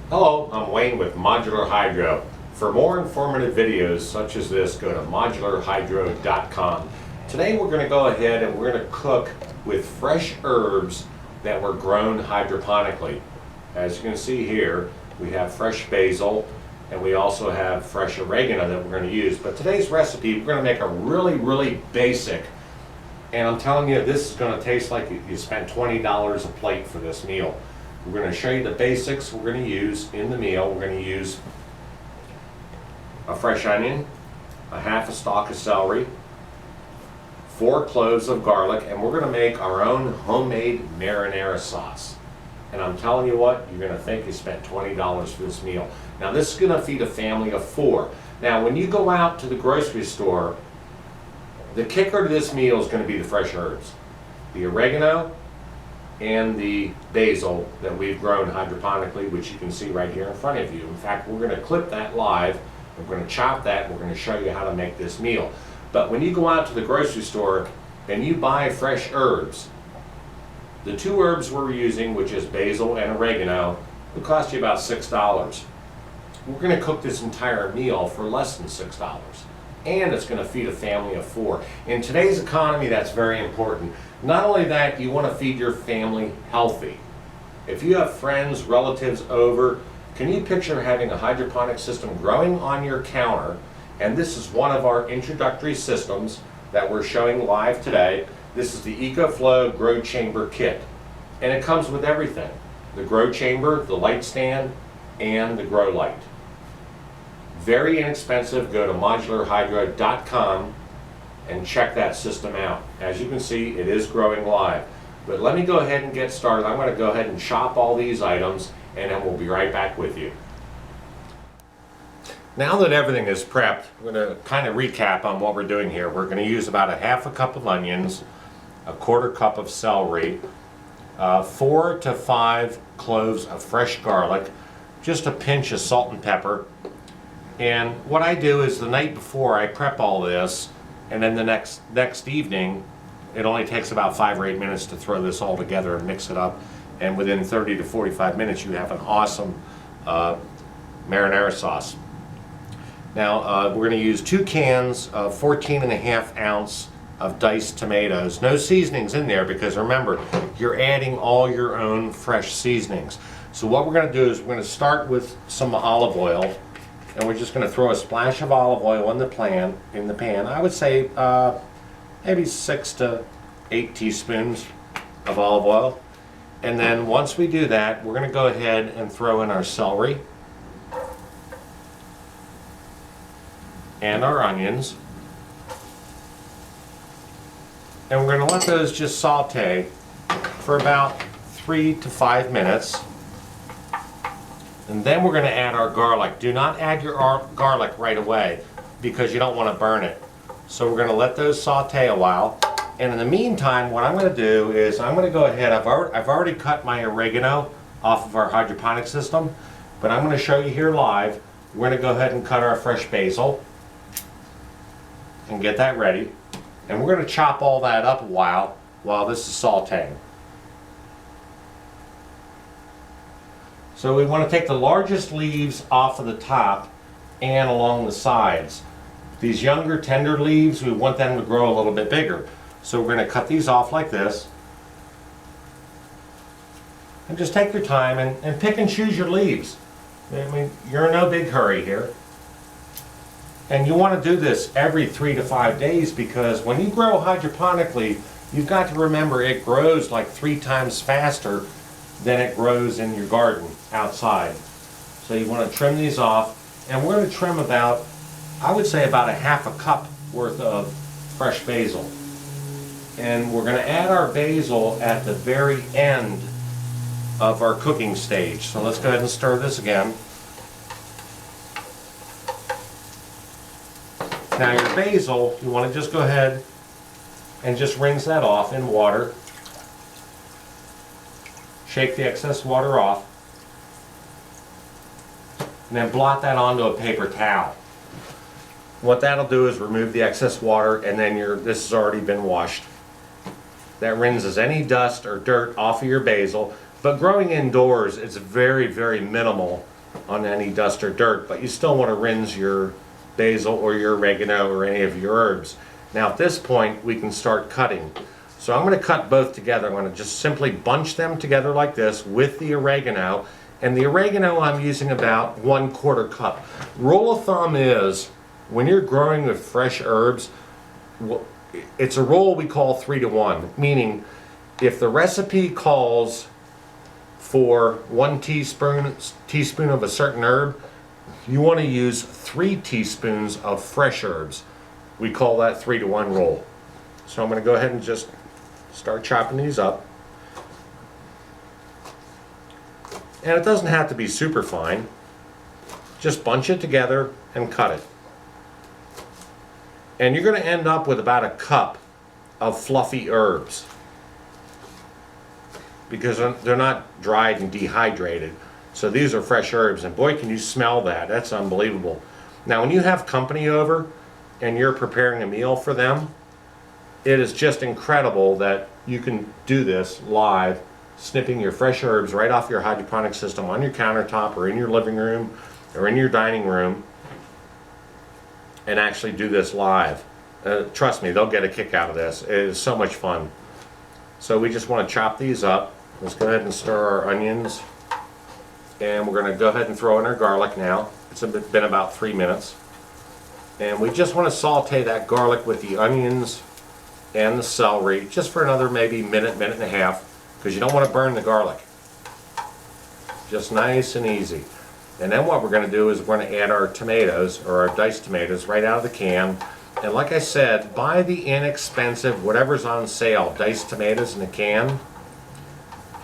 Hello, I'm Wayne with Modular Hydro. For more informative videos such as this, go to modularhydro.com. Today we're going to go ahead and we're going to cook with fresh herbs that were grown hydroponically. As you can see here, we have fresh basil and we also have fresh oregano that we're going to use. But today's recipe, we're going to make a really basic, and I'm telling you, this is going to taste like you spent $20 a plate for this meal. We're going to show you the basics we're going to use in the meal. We're going to use a fresh onion, a half a stalk of celery, 4 cloves of garlic, and we're going to make our own homemade marinara sauce. And I'm telling you what, you're going to think you spent $20 for this meal. Now this is going to feed a family of 4. Now when you go out to the grocery store, the kicker to this meal is going to be the fresh herbs. The oregano and the basil that we've grown hydroponically, which you can see right here in front of you. In fact, we're going to clip that live. We're going to chop that. We're going to show you how to make this meal. But when you go out to the grocery store and you buy fresh herbs, the 2 herbs we're using, which is basil and oregano, will cost you about $6. We're going to cook this entire meal for less than $6. And it's going to feed a family of 4. In today's economy, that's very important. Not only that, you want to feed your family healthy. If you have friends, relatives over, can you picture having a hydroponic system growing on your counter? And this is one of our introductory systems that we're showing live today. This is the EcoFlow Grow Chamber Kit. And it comes with everything. The grow chamber, the light stand, and the grow light. Very inexpensive. Go to modularhydro.com and check that system out. As you can see, it is growing live. But let me go ahead and get started. I'm going to go ahead and chop all these items and then we'll be right back with you. Now that everything is prepped, I'm going to kind of recap on what we're doing here. We're going to use about a half a cup of onions, a 1/4 cup of celery, 4 to 5 cloves of fresh garlic, just a pinch of salt and pepper. And what I do is the night before I prep all this, and then the next evening, it only takes about 5 or 8 minutes to throw this all together and mix it up. And within 30 to 45 minutes, you have an awesome marinara sauce. Now, we're going to use 2 cans of 14.5 ounce of diced tomatoes. No seasonings in there because remember, you're adding all your own fresh seasonings. So what we're going to do is we're going to start with some olive oil. And we're just going to throw a splash of olive oil in the pan. I would say maybe 6 to 8 teaspoons of olive oil. And then once we do that, we're going to go ahead and throw in our celery and our onions. And we're going to let those just saute for about 3 to 5 minutes. And then we're going to add our garlic. Do not add your garlic right away because you don't want to burn it. So we're going to let those saute a while. And in the meantime, what I'm going to do is I'm going to go ahead. I've already cut my oregano off of our hydroponic system, but I'm going to show you here live. We're going to go ahead and cut our fresh basil and get that ready. And we're going to chop all that up a while this is sauteing. So we want to take the largest leaves off of the top and along the sides. These younger tender leaves, we want them to grow a little bit bigger. So we're going to cut these off like this. And just take your time and pick and choose your leaves. I mean, you're in no big hurry here. And you want to do this every 3 to 5 days because when you grow hydroponically, you've got to remember it grows like 3 times faster than it grows in your garden outside. So you want to trim these off, and we're going to trim about, I would say about a half a cup worth of fresh basil. And we're going to add our basil at the very end of our cooking stage. So let's go ahead and stir this again. Now your basil, you want to just go ahead and just rinse that off in water. Shake the excess water off, and then blot that onto a paper towel. What that'll do is remove the excess water, and then this has already been washed. That rinses any dust or dirt off of your basil, but growing indoors, it's very, very minimal on any dust or dirt, but you still want to rinse your basil or your oregano or any of your herbs. Now at this point we can start cutting. So I'm going to cut both together. I'm going to just simply bunch them together like this with the oregano. And the oregano I'm using about 1/4 cup. Rule of thumb is when you're growing with fresh herbs, it's a rule we call 3-to-1, meaning if the recipe calls for 1 teaspoon of a certain herb, you want to use 3 teaspoons of fresh herbs. We call that 3-to-1 rule. So I'm going to go ahead and just start chopping these up. And it doesn't have to be super fine. Just bunch it together and cut it. And you're going to end up with about a cup of fluffy herbs, because they're not dried and dehydrated. So these are fresh herbs, and boy, can you smell that. That's unbelievable. Now when you have company over and you're preparing a meal for them, it is just incredible that you can do this live, snipping your fresh herbs right off your hydroponic system on your countertop or in your living room or in your dining room, and actually do this live. Trust me, they'll get a kick out of this. It is so much fun. So we just want to chop these up. Let's go ahead and stir our onions. And we're going to go ahead and throw in our garlic now. It's been about 3 minutes. And we just want to saute that garlic with the onions and the celery just for another maybe minute and a half, because you don't want to burn the garlic. Just nice and easy. And then what we're going to do is we're going to add our tomatoes, or our diced tomatoes, right out of the can. And like I said, buy the inexpensive, whatever's on sale, diced tomatoes in a can,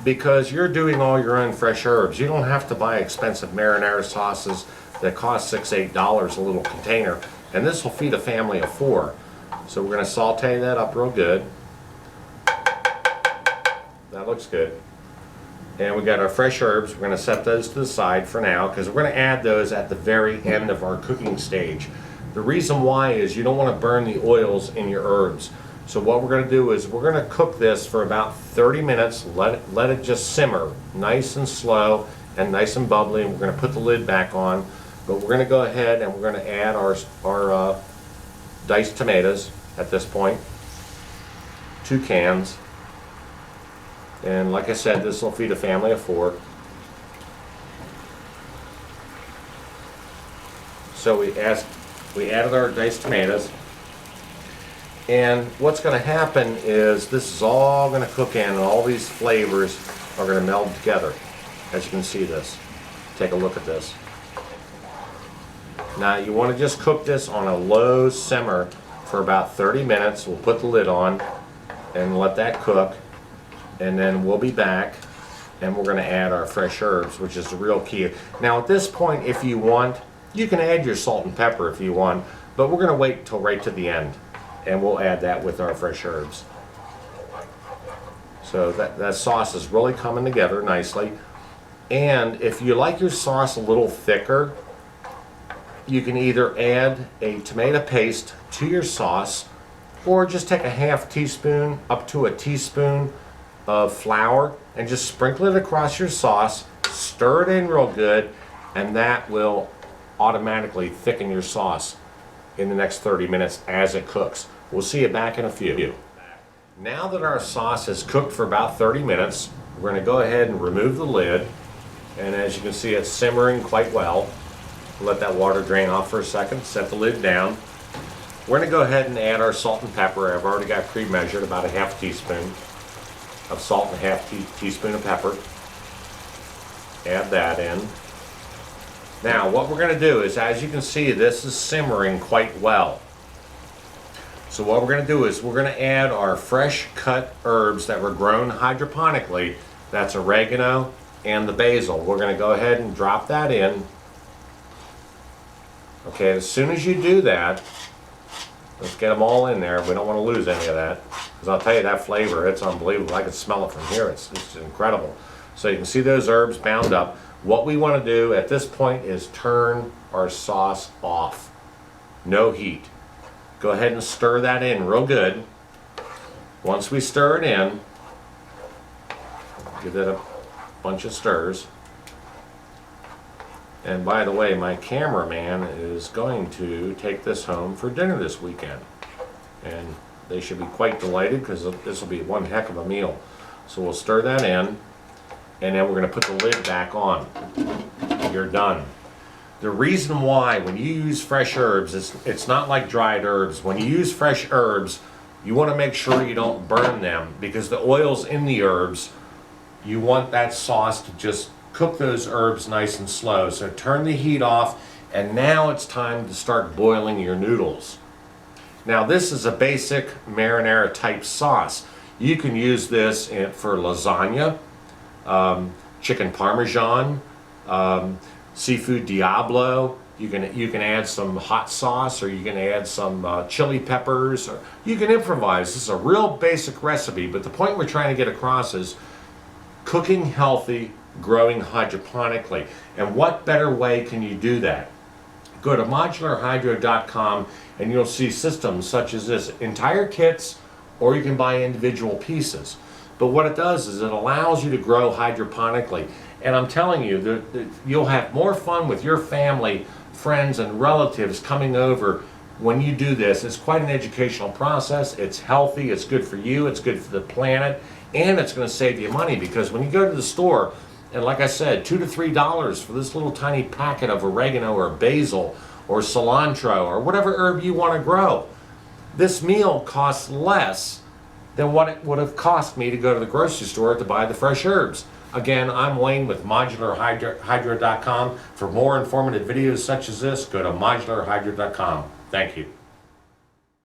because you're doing all your own fresh herbs. You don't have to buy expensive marinara sauces that cost $6, $8 a little container. And this will feed a family of 4. So we're going to saute that up real good. That looks good. And we got our fresh herbs. We're going to set those to the side for now, because we're going to add those at the very end of our cooking stage. The reason why is you don't want to burn the oils in your herbs. So what we're going to do is we're going to cook this for about 30 minutes. Let it just simmer nice and slow and nice and bubbly. And we're going to put the lid back on. But we're going to go ahead and we're going to add our diced tomatoes at this point. 2 cans. And like I said, this will feed a family of 4. So we added our diced tomatoes. And what's going to happen is this is all going to cook in, and all these flavors are going to meld together. As you can see this. Take a look at this. Now you want to just cook this on a low simmer for about 30 minutes. We'll put the lid on and let that cook. And then we'll be back and we're going to add our fresh herbs, which is the real key. Now at this point, if you want, you can add your salt and pepper if you want, but we're going to wait until right to the end, and we'll add that with our fresh herbs. So that sauce is really coming together nicely. And if you like your sauce a little thicker, you can either add a tomato paste to your sauce, or just take a ½ teaspoon up to a teaspoon of flour and just sprinkle it across your sauce, stir it in real good, and that will automatically thicken your sauce in the next 30 minutes as it cooks. We'll see you back in a few. Now that our sauce is cooked for about 30 minutes, we're going to go ahead and remove the lid, and as you can see, it's simmering quite well. Let that water drain off for a second, set the lid down. We're going to go ahead and add our salt and pepper. I've already got pre-measured about a ½ teaspoon of salt and a ½ teaspoon of pepper. Add that in. Now what we're going to do is, as you can see, this is simmering quite well. So what we're going to do is we're going to add our fresh cut herbs that were grown hydroponically. That's oregano and the basil. We're going to go ahead and drop that in. Okay, as soon as you do that, let's get them all in there. We don't want to lose any of that, because I'll tell you, that flavor, it's unbelievable. I can smell it from here. It's incredible. So you can see those herbs bound up. What we want to do at this point is turn our sauce off. No heat. Go ahead and stir that in real good. Once we stir it in, give that a bunch of stirs. And by the way, my cameraman is going to take this home for dinner this weekend. And they should be quite delighted because this will be one heck of a meal. So we'll stir that in, and then we're going to put the lid back on. You're done. The reason why when you use fresh herbs, it's not like dried herbs. When you use fresh herbs, you want to make sure you don't burn them, because the oil's in the herbs. You want that sauce to just cook those herbs nice and slow. So turn the heat off, and now it's time to start boiling your noodles. Now this is a basic marinara type sauce. You can use this for lasagna, chicken parmesan, seafood diablo. You can add some hot sauce, or you can add some chili peppers, or you can improvise. This is a real basic recipe, but the point we're trying to get across is cooking healthy, growing hydroponically. And what better way can you do that? Go to modularhydro.com and you'll see systems such as this, entire kits, or you can buy individual pieces. But what it does is it allows you to grow hydroponically. And I'm telling you, that you'll have more fun with your family, friends, and relatives coming over when you do this. It's quite an educational process. It's healthy, it's good for you, it's good for the planet, and it's going to save you money, because when you go to the store, and like I said, $2 to $3 for this little tiny packet of oregano or basil or cilantro or whatever herb you want to grow. This meal costs less than what it would have cost me to go to the grocery store to buy the fresh herbs. Again, I'm Wayne with modularhydro.com. For more informative videos such as this, go to modularhydro.com. Thank you.